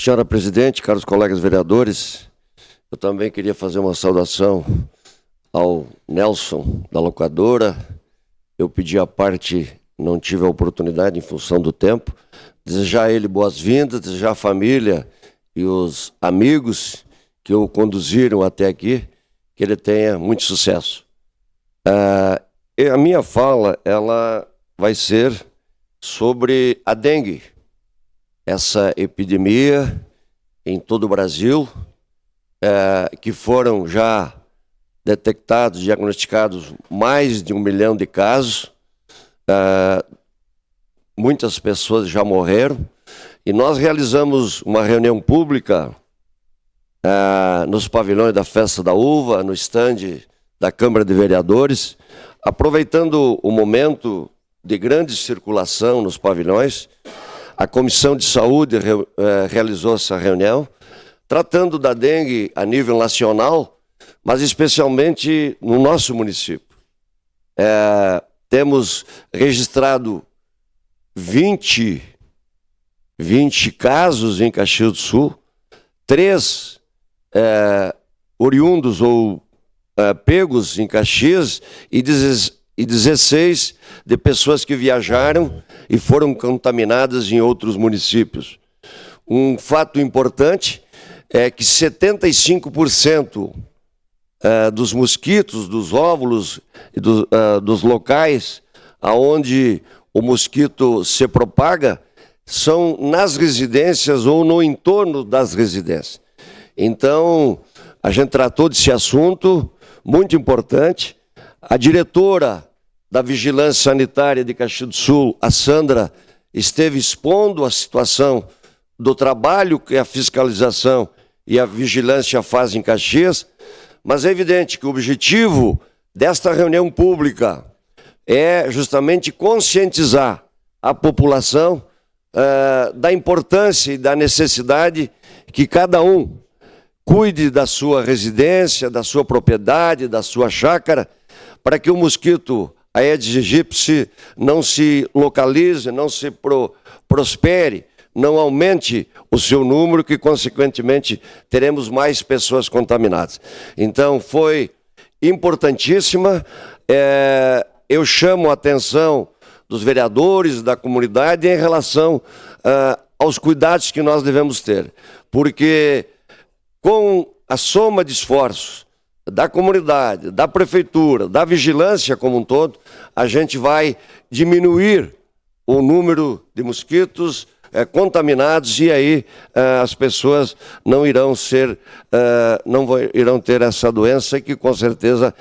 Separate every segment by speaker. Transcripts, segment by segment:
Speaker 1: Senhora presidente, caros colegas vereadores, eu também queria fazer uma saudação ao Nelson, da locadora. Eu pedi a parte, não tive a oportunidade em função do tempo. Desejar a ele boas-vindas, desejar a família e os amigos que o conduziram até aqui, que ele tenha muito sucesso. A minha fala, ela vai ser sobre a dengue. Essa epidemia em todo o Brasil, que foram já detectados, diagnosticados mais de 1 milhão de casos, muitas pessoas já morreram, e nós realizamos uma reunião pública nos pavilhões da Festa da Uva, no estande da Câmara de Vereadores, aproveitando o momento de grande circulação nos pavilhões. A Comissão de Saúde realizou essa reunião, tratando da dengue a nível nacional, mas especialmente no nosso município. Temos registrado 20 casos em Caxias do Sul, 3 oriundos ou pegos em Caxias e 16 de pessoas que viajaram e foram contaminadas em outros municípios. Um fato importante é que 75% dos mosquitos, dos óvulos e dos locais aonde o mosquito se propaga são nas residências ou no entorno das residências. Então, a gente tratou desse assunto muito importante. A diretora da Vigilância Sanitária de Caxias do Sul, a Sandra, esteve expondo a situação do trabalho que a fiscalização e a vigilância fazem em Caxias, mas é evidente que o objetivo desta reunião pública é justamente conscientizar a população da importância e da necessidade que cada um cuide da sua residência, da sua propriedade, da sua chácara, para que o mosquito Aedes aegypti não se localize, não se prospere, não aumente o seu número, que consequentemente teremos mais pessoas contaminadas. Então foi importantíssima. Eu chamo a atenção dos vereadores, da comunidade, em relação aos cuidados que nós devemos ter, porque com a soma de esforços da comunidade, da prefeitura, da vigilância como um todo, a gente vai diminuir o número de mosquitos contaminados, e aí as pessoas não irão ter essa doença que com certeza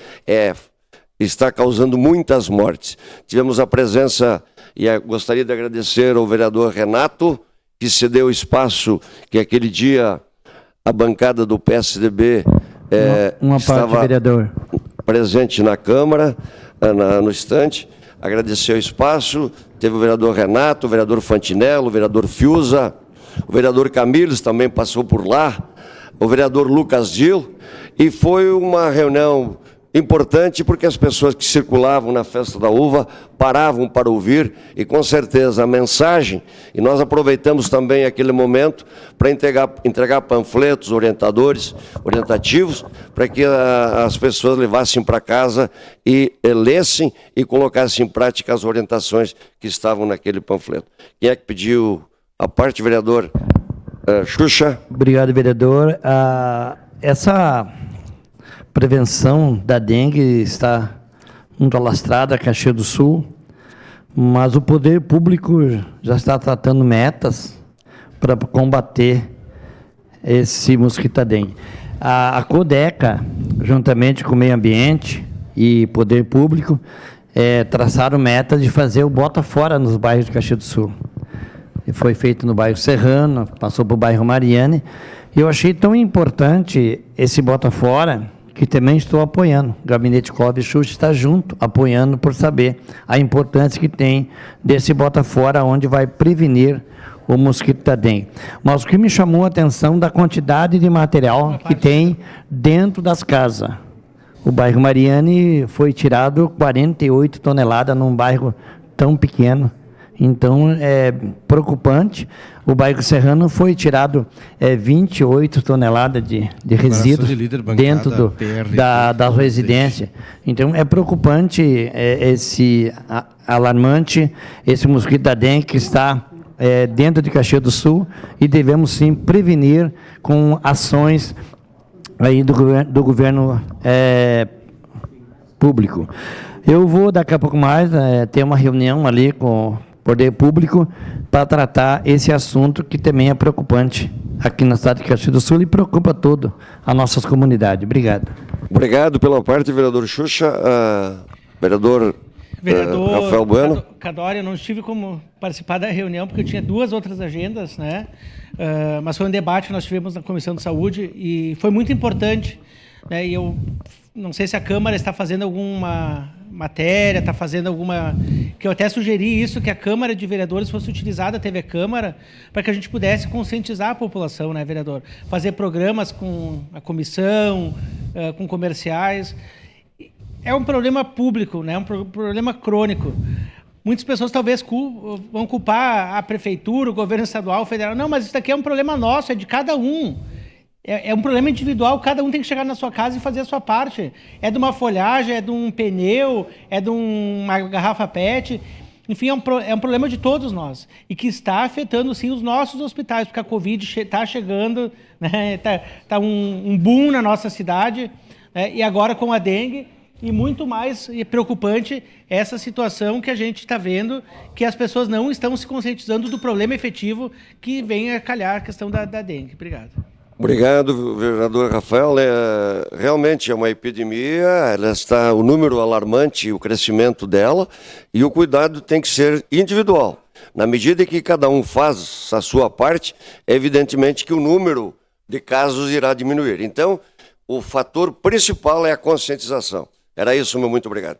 Speaker 1: está causando muitas mortes. Tivemos a presença, e gostaria de agradecer ao vereador Renato, que cedeu espaço, que aquele dia a bancada do PSDB estava vereador presente na Câmara, no estande. Agradecer o espaço. Teve o vereador Renato, o vereador Fantinello, o vereador Fiuza, o vereador Camilos também passou por lá, o vereador Lucas Dil, e foi uma reunião importante porque as pessoas que circulavam na Festa da Uva paravam para ouvir, e com certeza a mensagem, e nós aproveitamos também aquele momento para entregar panfletos orientativos, para que as pessoas levassem para casa e lessem e colocassem em prática as orientações que estavam naquele panfleto. Quem é que pediu a parte, vereador Xuxa? Obrigado, vereador. Essa prevenção da dengue está muito alastrada a Caxias do Sul, mas o poder público já está tratando metas para combater esse mosquito dengue. A CODECA, juntamente com o meio ambiente e poder público, traçaram metas de fazer o bota fora nos bairros de Caxias do Sul. Foi feito no bairro Serrano, passou para o bairro Mariane, e eu achei tão importante esse bota fora, que também estou apoiando. O Gabinete Clóvis Xuxa está junto, apoiando, por saber a importância que tem desse bota fora, onde vai prevenir o mosquito da dengue. Mas o que me chamou a atenção da quantidade de material que tem dentro das casas. O bairro Mariane foi tirado 48 toneladas num bairro tão pequeno. Então, é preocupante.
Speaker 2: o bairro Serrano foi tirado 28 toneladas de resíduos dentro da residência. Então, é preocupante esse alarmante, esse mosquito da dengue que está dentro de Caxias do Sul, e devemos sim prevenir com ações aí do governo público. Eu vou, daqui a pouco mais, ter uma reunião ali com o poder público para tratar esse assunto que também é preocupante aqui na cidade de Caxias do Sul e preocupa toda a nossa comunidade. Obrigado.
Speaker 1: Obrigado pela parte, vereador Xuxa. Vereador Rafael Bueno.
Speaker 3: Cadória, eu não tive como participar da reunião, porque eu tinha 2 outras agendas, né? Mas foi um debate que nós tivemos na Comissão de Saúde e foi muito importante, né? E eu não sei se a Câmara está fazendo alguma matéria, está fazendo alguma... que eu até sugeri isso, que a Câmara de Vereadores fosse utilizada, a TV Câmara, para que a gente pudesse conscientizar a população, né, vereador? Fazer programas com a comissão, com comerciais. É um problema público, né? Um problema crônico. Muitas pessoas talvez vão culpar a prefeitura, o governo estadual, o federal. Não, mas isso daqui é um problema nosso, é de cada um. É um problema individual, cada um tem que chegar na sua casa e fazer a sua parte. É de uma folhagem, é de um pneu, é de uma garrafa PET. Enfim, é um problema de todos nós. E que está afetando, sim, os nossos hospitais, porque a Covid está chegando, né? Está um boom na nossa cidade, né? E agora com a dengue. E muito mais preocupante essa situação que a gente está vendo, que as pessoas não estão se conscientizando do problema efetivo que vem a calhar a questão da dengue. Obrigado.
Speaker 1: Obrigado, vereador Rafael. Realmente é uma epidemia, o número alarmante, o crescimento dela, e o cuidado tem que ser individual. Na medida que cada um faz a sua parte, evidentemente que o número de casos irá diminuir. Então, o fator principal é a conscientização. Era isso, meu muito obrigado.